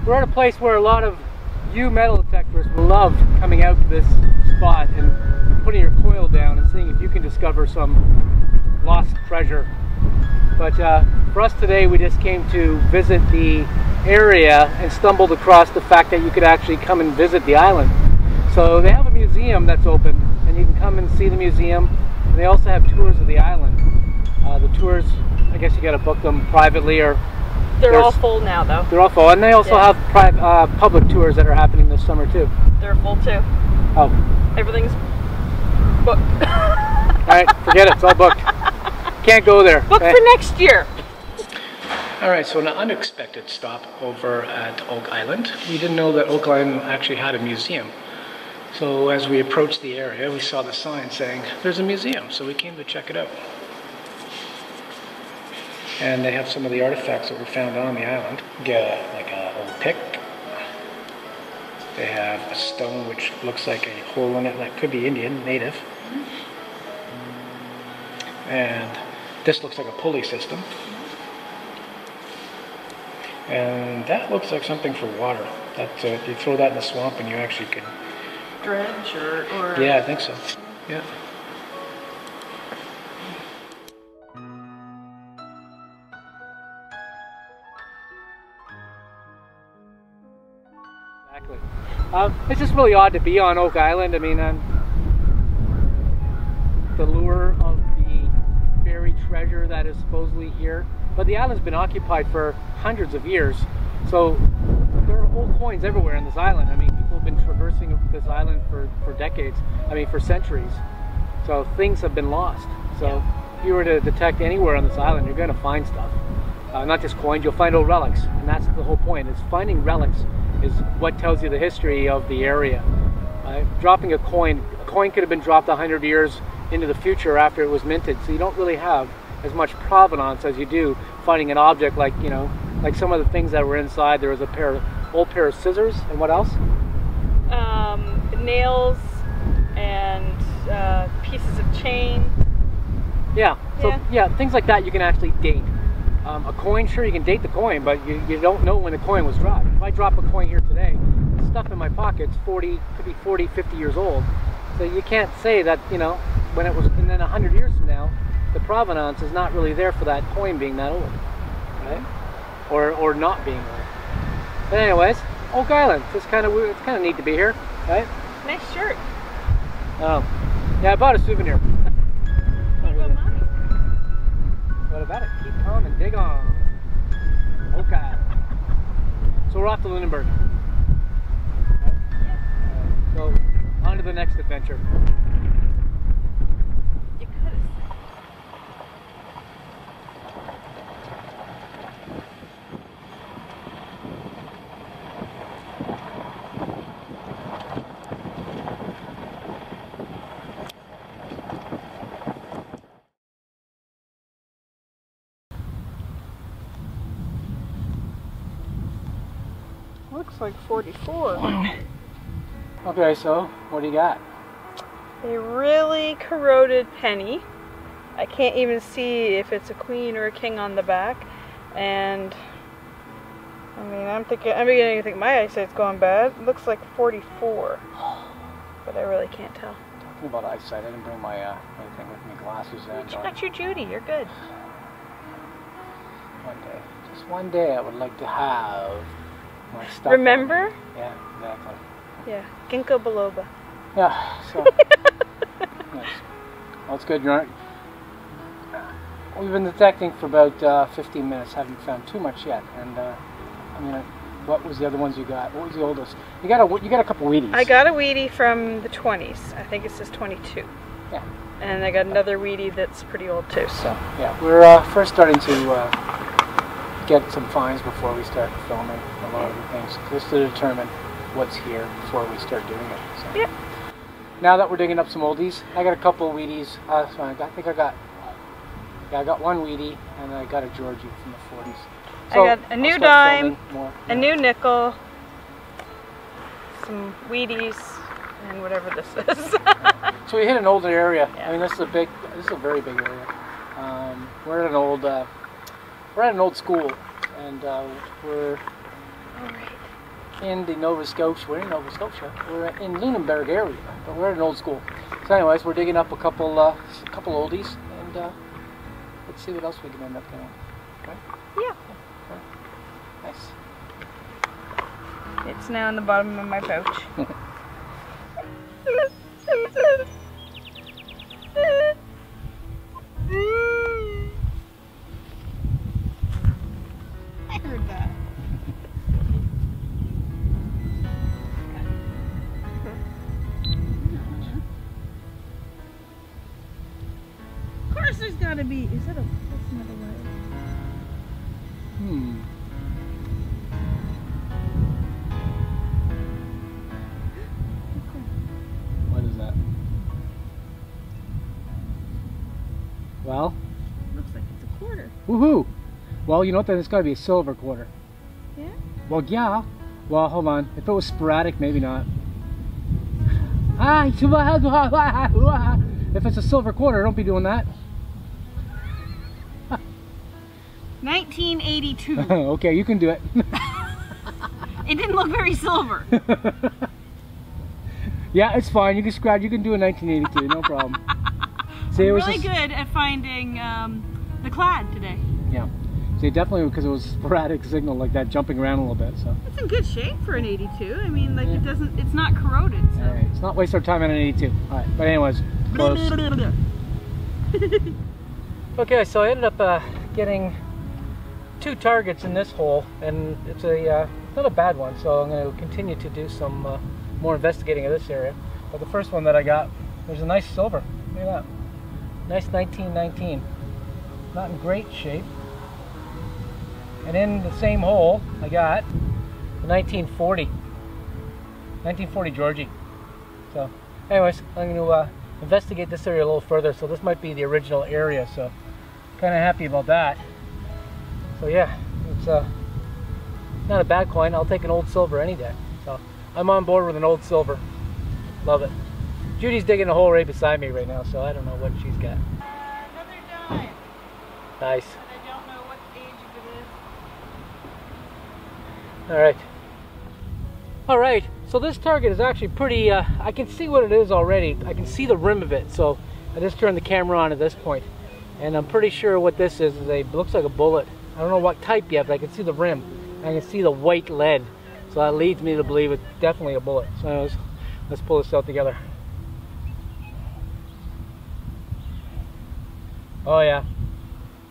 We're at a place where a lot of you metal detectors will love coming out to this spot and putting your coil down and seeing if you can discover some lost treasure. But for us today, we just came to visit the area and stumbled across the fact that you could actually come and visit the island. So they have a museum that's open, and you can come and see the museum, and they also have tours of the island. The tours, I guess you got to book them privately, or they're all full now though. They're all full, and they also have public tours that are happening this summer too. They're full too. Oh. Everything's booked. Alright, forget it, it's all booked. Can't go there. Book for next year. Alright, so an unexpected stop over at Oak Island. We didn't know that Oak Island actually had a museum. So as we approached the area, we saw the sign saying there's a museum, so we came to check it out. And they have some of the artifacts that were found on the island. Get like an old pick. They have a stone which looks like a hole in it that could be Indian, native. And this looks like a pulley system. And that looks like something for water. That you throw that in the swamp and you actually can dredge or... Yeah, I think so. Yeah. Exactly. It's just really odd to be on Oak Island. I mean, the lure of the buried treasure that is supposedly here. But the island's been occupied for hundreds of years. So there are old coins everywhere on this island. I mean, people have been traversing this island for decades. I mean, for centuries. So things have been lost. So if you were to detect anywhere on this island, you're going to find stuff. Not just coins, you'll find old relics. And that's the whole point, is finding relics is what tells you the history of the area. Dropping a coin could have been dropped 100 years into the future after it was minted, so you don't really have as much provenance as you do finding an object like, you know, like some of the things that were inside. There was a old pair of scissors, and what else? Nails and pieces of chain. Yeah, so yeah, things like that you can actually date. A coin, sure, you can date the coin, but you don't know when the coin was dropped. If I drop a coin here today, the stuff in my pocket's could be 40, 50 years old. So you can't say that, you know, when it was, and then 100 years from now, the provenance is not really there for that coin being that old, right? Or not being old. But anyways, Oak Island, it's kind of weird. It's kind of neat to be here, right? Nice shirt. Oh, yeah, I bought a souvenir. What about it? Keep calm and dig on. Okay. So we're off to Lunenburg. Right? So on to the next adventure. You could have. Looks like 44. Okay, so what do you got? A really corroded penny. I can't even see if it's a queen or a king on the back. And I mean, I'm beginning to think my eyesight's going bad. It looks like 44, but I really can't tell. Talking about eyesight, I didn't bring my anything with me, glasses and. You got your Judy. You're good. One day, just one day, I would like to have my stuff. Remember? Yeah, exactly. Yeah, ginkgo biloba. Yeah, so nice. Well, it's good. We've been detecting for about 15 minutes. Haven't found too much yet. And I mean, what was the other ones you got? What was the oldest? You got a couple Wheaties. I got a Wheatie from the 20s. I think it says 22. Yeah. And I got another Wheatie that's pretty old too. So yeah, we're first starting to get some finds before we start filming a lot of the things, just to determine what's here before we start doing it. So. Yeah. Now that we're digging up some oldies, I got a couple of Wheaties. So I think I got one Wheatie, and I got a Georgie from the 40s. So I got a new dime, a new nickel, some Wheaties, and whatever this is. So we hit an older area. Yeah. I mean, this is a very big area. We're at an old school, and we're. All right. in the Nova Scotia. We're in Nova Scotia. We're in Lunenburg area, but we're at an old school. So anyways, we're digging up a couple oldies, and let's see what else we can end up doing. Okay? Yeah. Nice. It's now in the bottom of my pouch. I heard that. Of course there's gotta be, is that a, that's another way. What is that? Well? Looks like it's a quarter. Woohoo! Well, you know what, then it's gotta be a silver quarter. Yeah? Well, yeah. Well, hold on. If it was sporadic, maybe not. If it's a silver quarter, don't be doing that. 1982. Okay, you can do it. It didn't look very silver. Yeah, it's fine. You can scratch. You can do a 1982, no problem. See, it was really good at finding the clad today. Yeah. See, definitely because it was a sporadic signal like that, jumping around a little bit. So it's in good shape for an 82. I mean, like, yeah. It doesn't. It's not corroded. So. All right. Let's not waste our time on an 82. All right. But anyways, close. Okay, so I ended up getting 2 targets in this hole, and it's a not a bad one. So I'm going to continue to do some more investigating of this area. But the first one that I got was a nice silver. Look at that. Nice 1919. Not in great shape. And in the same hole, I got the 1940 Georgie. So, anyways, I'm going to investigate this area a little further. So this might be the original area. So, kind of happy about that. So yeah, it's not a bad coin. I'll take an old silver any day. So I'm on board with an old silver. Love it. Judy's digging a hole right beside me right now, so I don't know what she's got. Another dime. Nice. I don't know what age it is. Alright. Alright, so this target is actually pretty, I can see what it is already. I can see the rim of it, so I just turned the camera on at this point. And I'm pretty sure what this is it looks like a bullet. I don't know what type yet, but I can see the rim. I can see the white lead. So that leads me to believe it's definitely a bullet. So anyways, let's pull this out together. Oh yeah,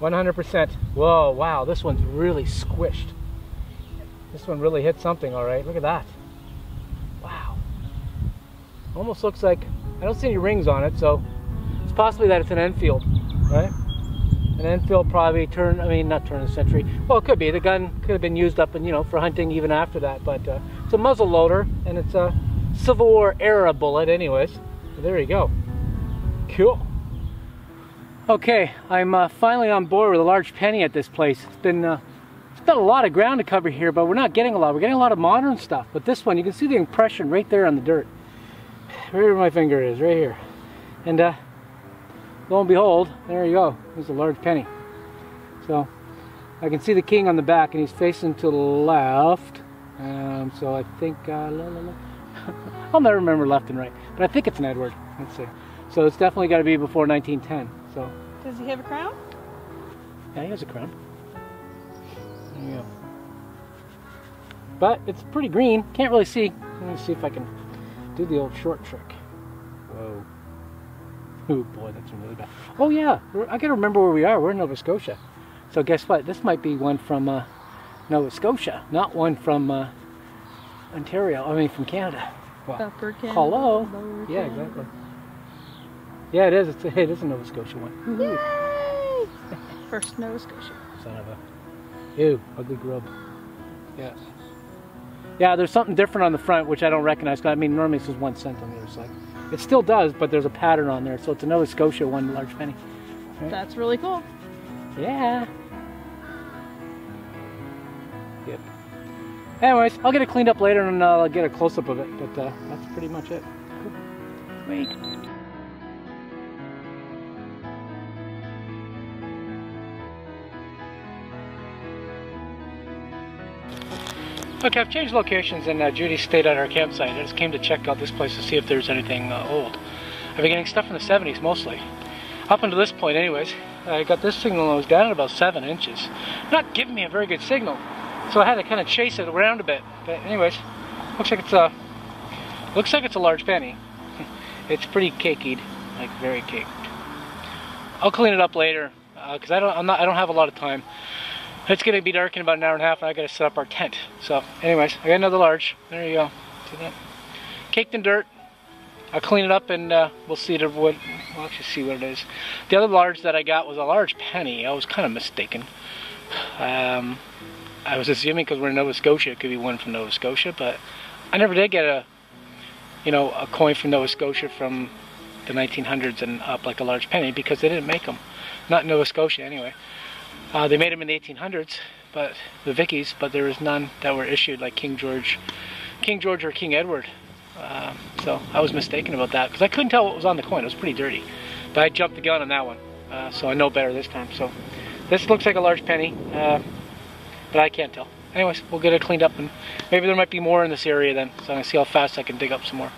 100%. Whoa, wow, this one's really squished. This one really hit something, all right. Look at that. Wow. Almost looks like, I don't see any rings on it, so it's possibly that it's an Enfield, right? An Enfield probably not turn of the century. Well, it could be. The gun could have been used up, and for hunting even after that. But it's a muzzle loader, and it's a Civil War era bullet, anyways. So there you go. Cool. Okay, I'm finally on board with a large penny at this place. It's been a lot of ground to cover here, but we're not getting a lot. We're getting a lot of modern stuff. But this one, you can see the impression right there on the dirt. Right where my finger is, right here. And lo and behold, there you go. There's a large penny. So I can see the king on the back, and he's facing to the left. So I think I'll never remember left and right, but I think it's an Edward. Let's see. So it's definitely got to be before 1910. So. Does he have a crown? Yeah, he has a crown. There you go. But it's pretty green. Can't really see. Let me see if I can do the old short trick. Whoa. Oh boy, that's really bad. Oh yeah, I gotta remember where we are. We're in Nova Scotia. So guess what? This might be one from Nova Scotia, not one from Ontario. I mean from Canada. Well, Upper Canada. Hello. Lower Yeah, Canada. exactly. Yeah, it is. It is a Nova Scotia one. Yay! First Nova Scotia. Son of a... Ew, ugly grub. Yeah. Yeah, there's something different on the front, which I don't recognize. I mean, normally it says 1 cent on the other side. It still does, but there's a pattern on there. So it's a Nova Scotia one large penny. Right? That's really cool. Yeah. Yep. Anyways, I'll get it cleaned up later and I'll get a close-up of it. But that's pretty much it. Cool. Great. Okay, I've changed locations and Judy stayed at our campsite. I just came to check out this place to see if there's anything old. I've been getting stuff from the 70s mostly. Up until this point anyways, I got this signal that was down at about 7 inches. Not giving me a very good signal, so I had to kind of chase it around a bit. But anyways, looks like it's a large penny. It's pretty caked, like very caked. I'll clean it up later because I don't have a lot of time. It's gonna be dark in about an hour and a half, and I gotta set up our tent. So, anyways, I got another large. There you go. See that? Caked in dirt. I'll clean it up, and we'll see we'll actually see what it is. The other large that I got was a large penny. I was kind of mistaken. I was assuming because we're in Nova Scotia, it could be one from Nova Scotia, but I never did get a coin from Nova Scotia from the 1900s and up, like a large penny, because they didn't make them. Not in Nova Scotia anyway. They made them in the 1800s, but the Vickies, but there was none that were issued like King George or King Edward. So I was mistaken about that because I couldn't tell what was on the coin. It was pretty dirty, but I jumped the gun on that one, so I know better this time. So this looks like a large penny, but I can't tell. Anyways, we'll get it cleaned up, and maybe there might be more in this area then. So I'm gonna see how fast I can dig up some more.